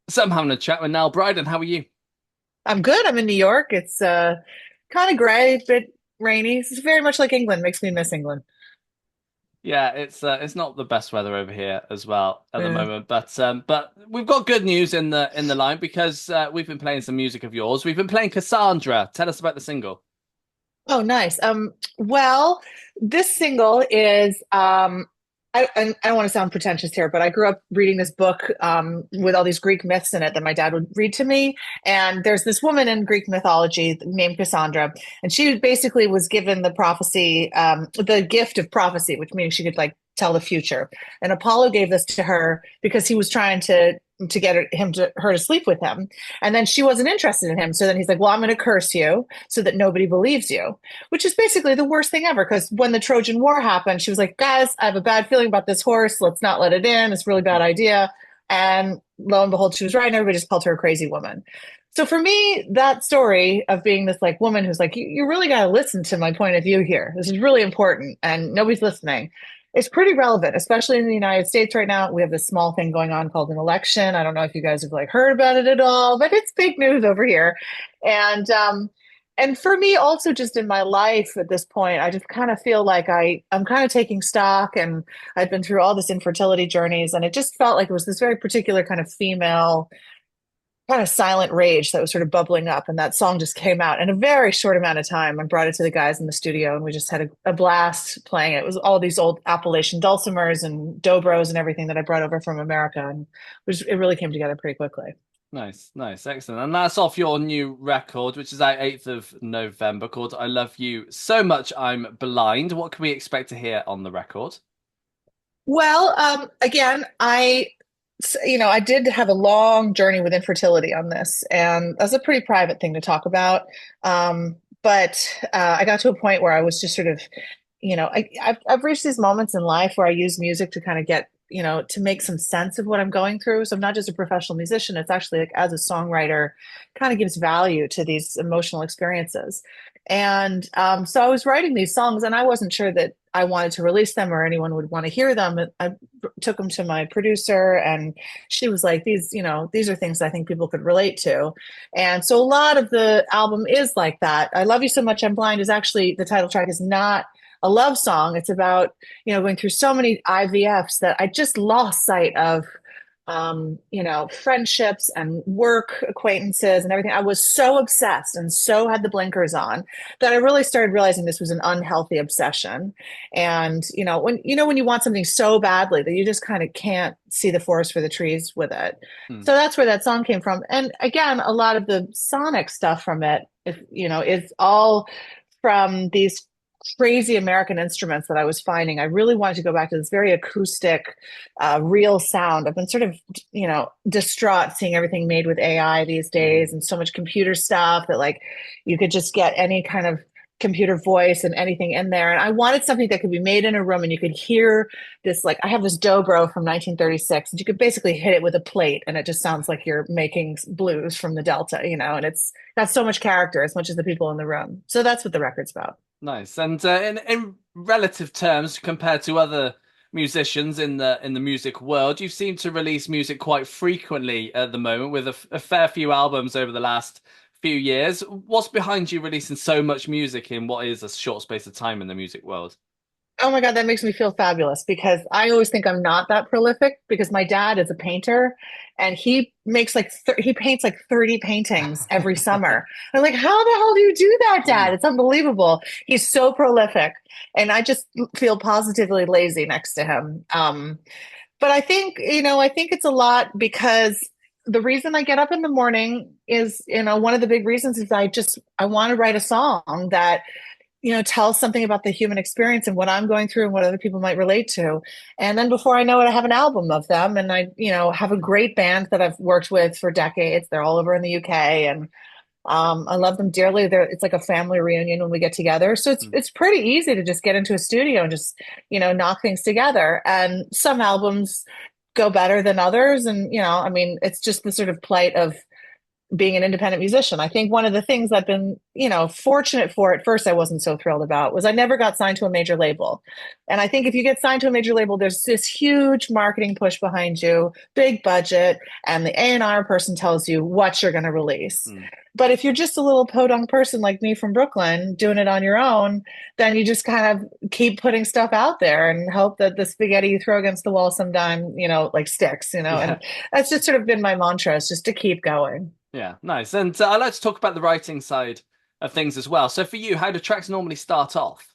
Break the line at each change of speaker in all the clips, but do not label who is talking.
So I'm having a chat with Nell Bryden. How are you?
I'm good. I'm in New York. It's kind of gray, bit rainy. It's very much like England. Makes me miss England.
Yeah, it's not the best weather over here as well at the
Yeah.
moment, but we've got good news in the line because we've been playing some music of yours. We've been playing Cassandra. Tell us about the single.
Oh, nice. Well, this single is I don't want to sound pretentious here, but I grew up reading this book with all these Greek myths in it that my dad would read to me. And there's this woman in Greek mythology named Cassandra, and she basically was given the prophecy, the gift of prophecy, which means she could like tell the future. And Apollo gave this to her because he was trying to get her to sleep with him. And then she wasn't interested in him. So then he's like, well, I'm going to curse you so that nobody believes you, which is basically the worst thing ever. Because when the Trojan War happened, she was like, guys, I have a bad feeling about this horse. Let's not let it in. It's a really bad idea. And lo and behold, she was right. And everybody just called her a crazy woman. So for me, that story of being this like woman who's like, you really got to listen to my point of view here. This is really important. And nobody's listening. It's pretty relevant, especially in the United States right now. We have this small thing going on called an election. I don't know if you guys have like heard about it at all, but it's big news over here. And for me also just in my life at this point, I just kind of feel like I'm kind of taking stock, and I've been through all this infertility journeys, and it just felt like it was this very particular kind of female kind of silent rage that was sort of bubbling up. And that song just came out in a very short amount of time. I brought it to the guys in the studio, and we just had a blast playing it. It was all these old Appalachian dulcimers and dobros and everything that I brought over from America. And it really came together pretty quickly.
Nice, nice, excellent. And that's off your new record, which is out 8th of November, called I Love You So Much I'm Blind. What can we expect to hear on the record?
Well, again, I did have a long journey with infertility on this, and that's a pretty private thing to talk about. But I got to a point where I was just sort of, I've reached these moments in life where I use music to kind of get, to make some sense of what I'm going through. So I'm not just a professional musician; it's actually like as a songwriter, kind of gives value to these emotional experiences. And so I was writing these songs, and I wasn't sure that I wanted to release them or anyone would want to hear them. I took them to my producer, and she was like, these are things I think people could relate to. And so a lot of the album is like that. I Love You So Much I'm Blind is actually, the title track is not a love song. It's about, going through so many IVFs that I just lost sight of, friendships and work acquaintances and everything. I was so obsessed and so had the blinkers on that I really started realizing this was an unhealthy obsession. And when you want something so badly that you just kind of can't see the forest for the trees with it.
Hmm.
So that's where that song came from. And again, a lot of the sonic stuff from it, if is all from these crazy American instruments that I was finding. I really wanted to go back to this very acoustic, real sound. I've been sort of, distraught seeing everything made with AI these
Mhm.
days and so much computer stuff that like you could just get any kind of computer voice and anything in there. And I wanted something that could be made in a room and you could hear this, like I have this dobro from 1936 and you could basically hit it with a plate and it just sounds like you're making blues from the Delta, and it's got so much character as much as the people in the room. So that's what the record's about.
Nice. And in relative terms, compared to other musicians in the music world, you seem to release music quite frequently at the moment, with a fair few albums over the last few years. What's behind you releasing so much music in what is a short space of time in the music world?
Oh my God, that makes me feel fabulous because I always think I'm not that prolific because my dad is a painter and he makes like he paints like 30 paintings every summer. I'm like, how the hell do you do that, Dad?
Mm.
It's unbelievable. He's so prolific. And I just feel positively lazy next to him. But I think it's a lot because the reason I get up in the morning is, one of the big reasons is I want to write a song that tell something about the human experience and what I'm going through and what other people might relate to. And then before I know it, I have an album of them, and I, have a great band that I've worked with for decades. They're all over in the UK, and I love them dearly. It's like a family reunion when we get together. So it's
Mm.
it's pretty easy to just get into a studio and just, knock things together. And some albums go better than others, and I mean, it's just the sort of plight of being an independent musician. I think one of the things I've been, fortunate for at first I wasn't so thrilled about was I never got signed to a major label. And I think if you get signed to a major label, there's this huge marketing push behind you, big budget, and the A&R person tells you what you're going to release.
Mm.
But if you're just a little podunk person like me from Brooklyn doing it on your own, then you just kind of keep putting stuff out there and hope that the spaghetti you throw against the wall sometime, like sticks,
Yeah.
and that's just sort of been my mantra is just to keep going.
Yeah, nice. And I'd like to talk about the writing side of things as well. So for you, how do tracks normally start off?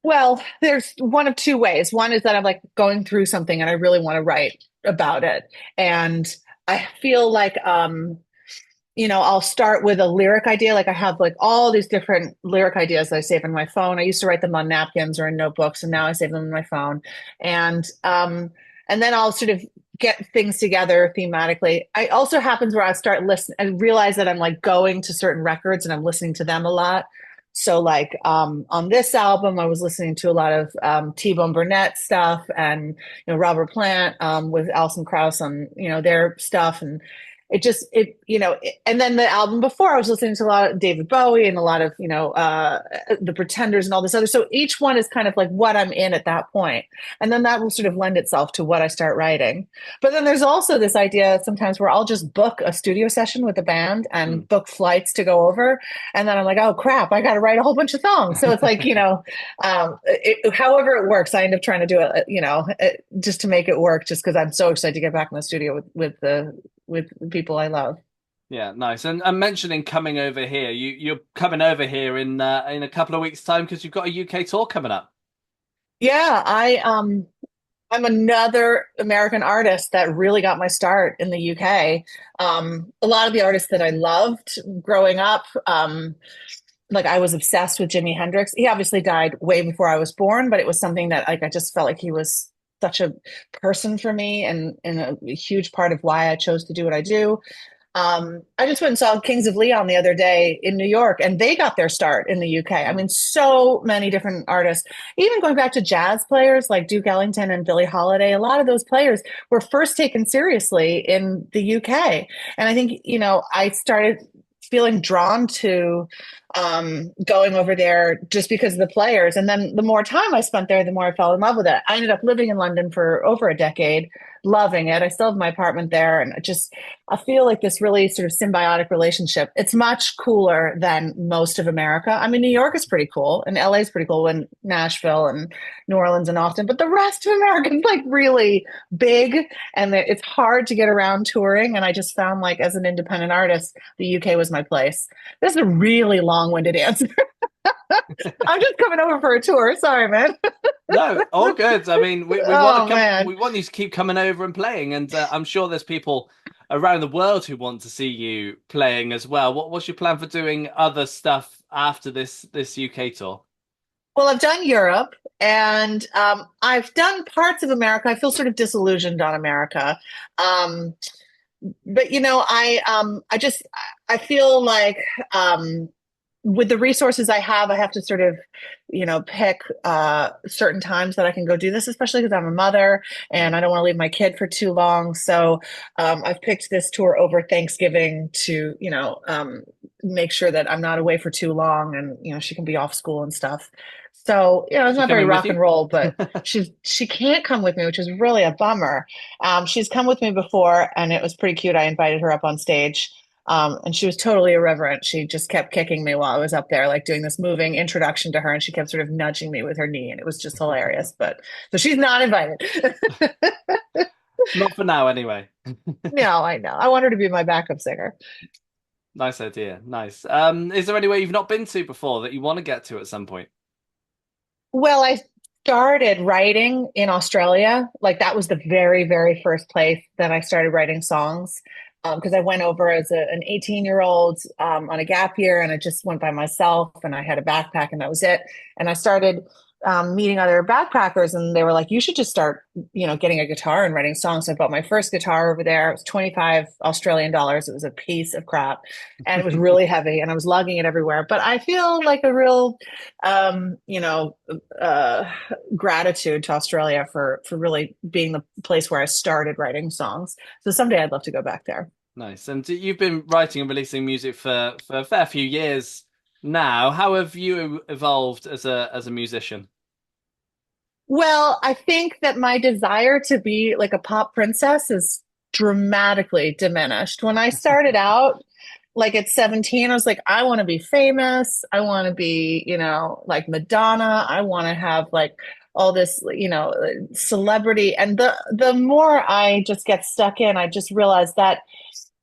Well, there's one of two ways. One is that I'm like going through something and I really want to write about it. And I feel like I'll start with a lyric idea. Like I have like all these different lyric ideas that I save in my phone. I used to write them on napkins or in notebooks, and now I save them in my phone. And then I'll sort of get things together thematically. I also happens where I start listening and realize that I'm like going to certain records and I'm listening to them a lot. So like on this album, I was listening to a lot of T-Bone Burnett stuff and Robert Plant with Alison Krauss on their stuff, and and then the album before I was listening to a lot of David Bowie and a lot of the Pretenders and all this other. So each one is kind of like what I'm in at that point, and then that will sort of lend itself to what I start writing. But then there's also this idea sometimes where I'll just book a studio session with a band
Mm.
and book flights to go over, and then I'm like, oh crap, I got to write a whole bunch of songs. So it's like however it works, I end up trying to do it, just to make it work, just because I'm so excited to get back in the studio with people I love.
Yeah, nice. And I'm mentioning coming over here. You're coming over here in a couple of weeks' time because you've got a UK tour coming up.
Yeah, I'm another American artist that really got my start in the UK. A lot of the artists that I loved growing up, like I was obsessed with Jimi Hendrix. He obviously died way before I was born, but it was something that like I just felt like he was such a person for me and a huge part of why I chose to do what I do. I just went and saw Kings of Leon the other day in New York, and they got their start in the UK. I
Mm.
mean, so many different artists, even going back to jazz players like Duke Ellington and Billie Holiday. A lot of those players were first taken seriously in the UK. And I think, I started feeling drawn to going over there just because of the players. And then the more time I spent there, the more I fell in love with it. I ended up living in London for over a decade, loving it. I still have my apartment there, and I feel like this really sort of symbiotic relationship. It's much cooler than most of America. I mean, New York is pretty cool, and LA is pretty cool, and Nashville and New Orleans and Austin, but the rest of America is like really big, and it's hard to get around touring. And I just found like as an independent artist, the UK was my place. This is a really long-winded answer. I'm just coming over for a tour. Sorry, man.
No, all good. I mean, we want to
Oh
come.
man.
We want you to keep coming over and playing, and I'm sure there's people around the world who want to see you playing as well. What's your plan for doing other stuff after this UK tour?
Well, I've done Europe and I've done parts of America. I feel sort of disillusioned on America. Um, but I feel like with the resources I have to sort of, pick certain times that I can go do this, especially because I'm a mother and I don't want to leave my kid for too long. So I've picked this tour over Thanksgiving to, make sure that I'm not away for too long and, she can be off school and stuff. So, it's
She
not very
coming with
rock and
you?
roll, but she can't come with me, which is really a bummer. She's come with me before and it was pretty cute. I invited her up on stage. And she was totally irreverent. She just kept kicking me while I was up there, like doing this moving introduction to her. And she kept sort of nudging me with her knee. And it was just hilarious. But so she's not invited.
Not for now, anyway.
No, I know. I want her to be my backup singer.
Nice idea. Nice. Is there anywhere you've not been to before that you want to get to at some point?
Well, I started writing in Australia. Like that was the very, very first place that I started writing songs. Because I went over as an 18-year-old on a gap year and I just went by myself and I had a backpack and that was it. And I started meeting other backpackers and they were like, you should just start, getting a guitar and writing songs. So I bought my first guitar over there. It was 25 Australian dollars. It was a piece of crap and it was really heavy and I was lugging it everywhere. But I feel like a real, um, you know, uh, gratitude to Australia for really being the place where I started writing songs. So someday I'd love to go back there.
Nice. And you've been writing and releasing music for a fair few years now. How have you evolved as a musician?
Well, I think that my desire to be like a pop princess is dramatically diminished. When I started out, like at 17, I was like, I want to be famous. I want to be, like Madonna. I want to have like all this, celebrity. And the more I just get stuck in, I just realize that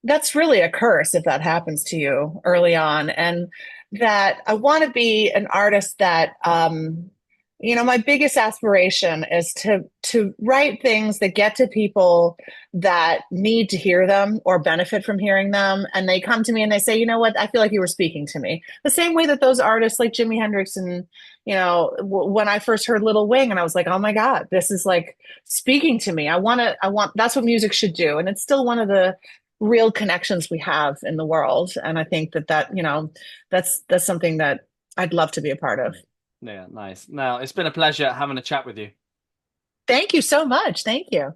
that's really a curse if that happens to you early on. And that I want to be an artist that, my biggest aspiration is to write things that get to people that need to hear them or benefit from hearing them. And they come to me and they say, you know what, I feel like you were speaking to me. The same way that those artists like Jimi Hendrix and, when I first heard Little Wing and I was like, oh my God, this is like speaking to me. That's what music should do. And it's still one of the real connections we have in the world. And I think that's something that I'd love to be a part of.
Yeah, nice. Now, it's been a pleasure having a chat with you.
Thank you so much. Thank you.